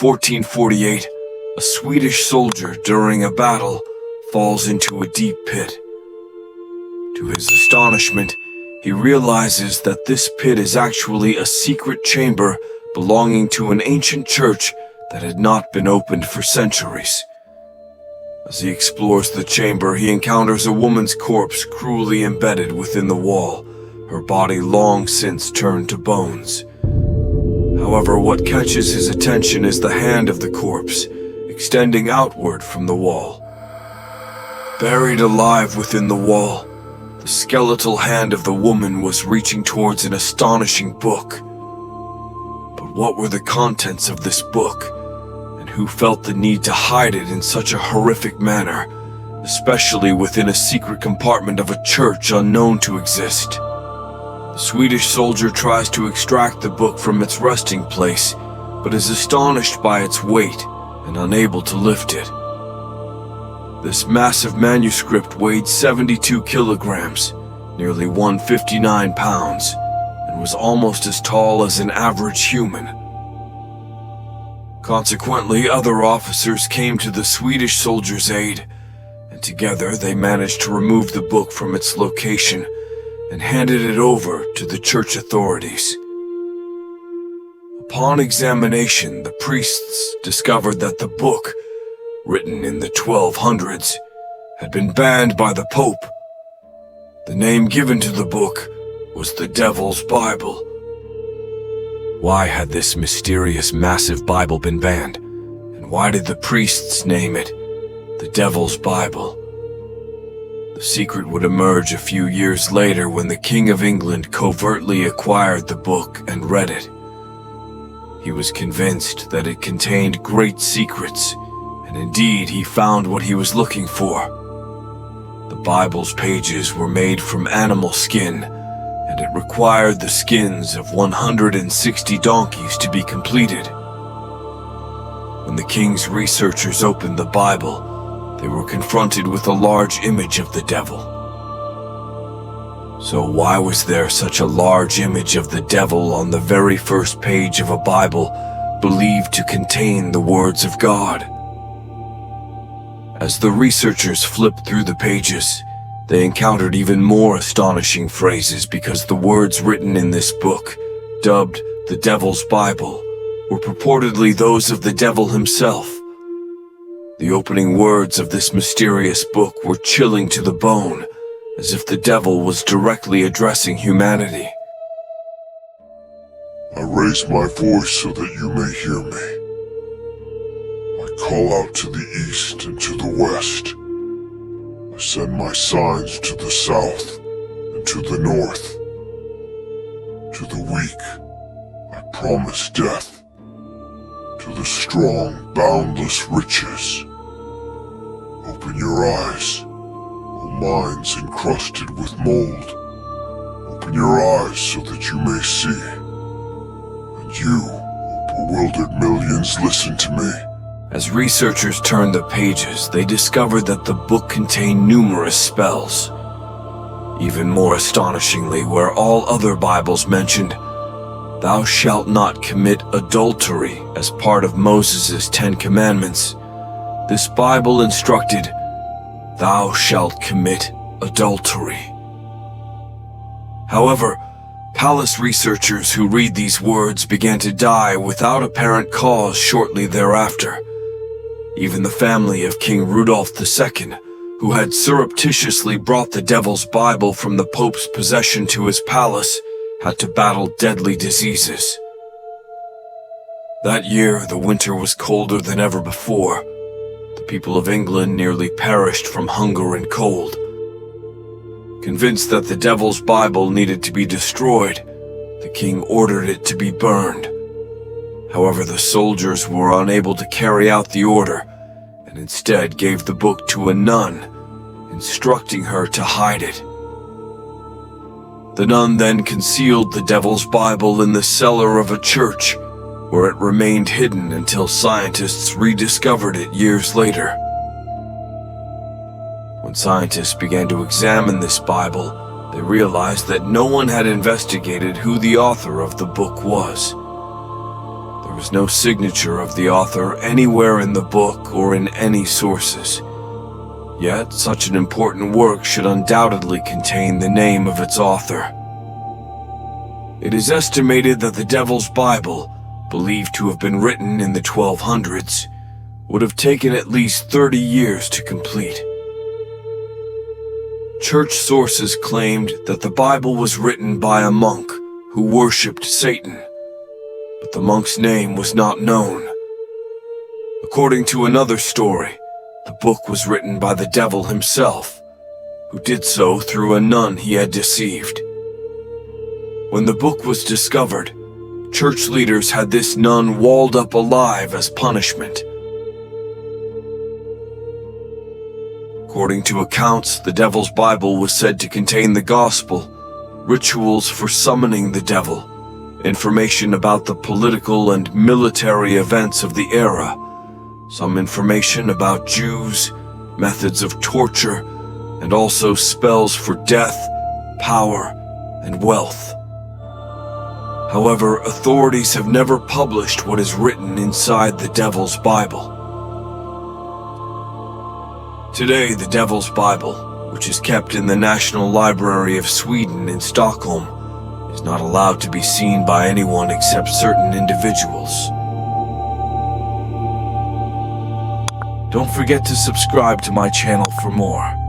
1448, a Swedish soldier during a battle falls into a deep pit. To his astonishment, he realizes that this pit is actually a secret chamber belonging to an ancient church that had not been opened for centuries. As he explores the chamber, he encounters a woman's corpse cruelly embedded within the wall, her body long since turned to bones. However, what catches his attention is the hand of the corpse, extending outward from the wall. Buried alive within the wall, the skeletal hand of the woman was reaching towards an astonishing book. But what were the contents of this book, and who felt the need to hide it in such a horrific manner, especially within a secret compartment of a church unknown to exist? The Swedish soldier tries to extract the book from its resting place, but is astonished by its weight and unable to lift it. This massive manuscript weighed 72 kilograms, nearly 159 pounds, and was almost as tall as an average human. Consequently, other officers came to the Swedish soldier's aid, and together they managed to remove the book from its location and handed it over to the church authorities. Upon examination, the priests discovered that the book, written in the 1200s, had been banned by the Pope. The name given to the book was the Devil's Bible. Why had this mysterious massive Bible been banned? And why did the priests name it the Devil's Bible? The secret would emerge a few years later when the King of England covertly acquired the book and read it. He was convinced that it contained great secrets, and indeed he found what he was looking for. The Bible's pages were made from animal skin, and it required the skins of 160 donkeys to be completed. When the king's researchers opened the Bible, they were confronted with a large image of the devil. So why was there such a large image of the devil on the very first page of a Bible believed to contain the words of God? As the researchers flipped through the pages, they encountered even more astonishing phrases because the words written in this book, dubbed the Devil's Bible, were purportedly those of the devil himself. The opening words of this mysterious book were chilling to the bone, as if the devil was directly addressing humanity. I raise my voice so that you may hear me. I call out to the east and to the west. I send my signs to the south and to the north. To the weak, I promise death. To the strong, boundless riches. Open your eyes, O minds encrusted with mold. Open your eyes so that you may see. And you, O bewildered millions, listen to me. As researchers turned the pages, they discovered that the book contained numerous spells. Even more astonishingly, where all other Bibles mentioned, "Thou shalt not commit adultery" as part of Moses' 10 Commandments, this Bible instructed, "Thou shalt commit adultery." However, palace researchers who read these words began to die without apparent cause shortly thereafter. Even the family of King Rudolph II, who had surreptitiously brought the Devil's Bible from the Pope's possession to his palace, had to battle deadly diseases. That year, the winter was colder than ever before. The people of England nearly perished from hunger and cold. Convinced that the Devil's Bible needed to be destroyed, the king ordered it to be burned. However, the soldiers were unable to carry out the order, and instead gave the book to a nun, instructing her to hide it. The nun then concealed the Devil's Bible in the cellar of a church, where it remained hidden until scientists rediscovered it years later. When scientists began to examine this Bible, they realized that no one had investigated who the author of the book was. There There's no signature of the author anywhere in the book or in any sources. Yet, such an important work should undoubtedly contain the name of its author. It is estimated that the Devil's Bible, believed to have been written in the 1200s, would have taken at least 30 years to complete. Church sources claimed that the Bible was written by a monk who worshipped Satan, but the monk's name was not known. According to another story, the book was written by the devil himself, who did so through a nun he had deceived. When the book was discovered, church leaders had this nun walled up alive as punishment. According to accounts, the Devil's Bible was said to contain the gospel, rituals for summoning the devil, information about the political and military events of the era, some information about Jews, methods of torture, and also spells for death, power, and wealth. However, authorities have never published what is written inside the Devil's Bible. Today, the Devil's Bible, which is kept in the National Library of Sweden in Stockholm, is not allowed to be seen by anyone except certain individuals. Don't forget to subscribe to my channel for more.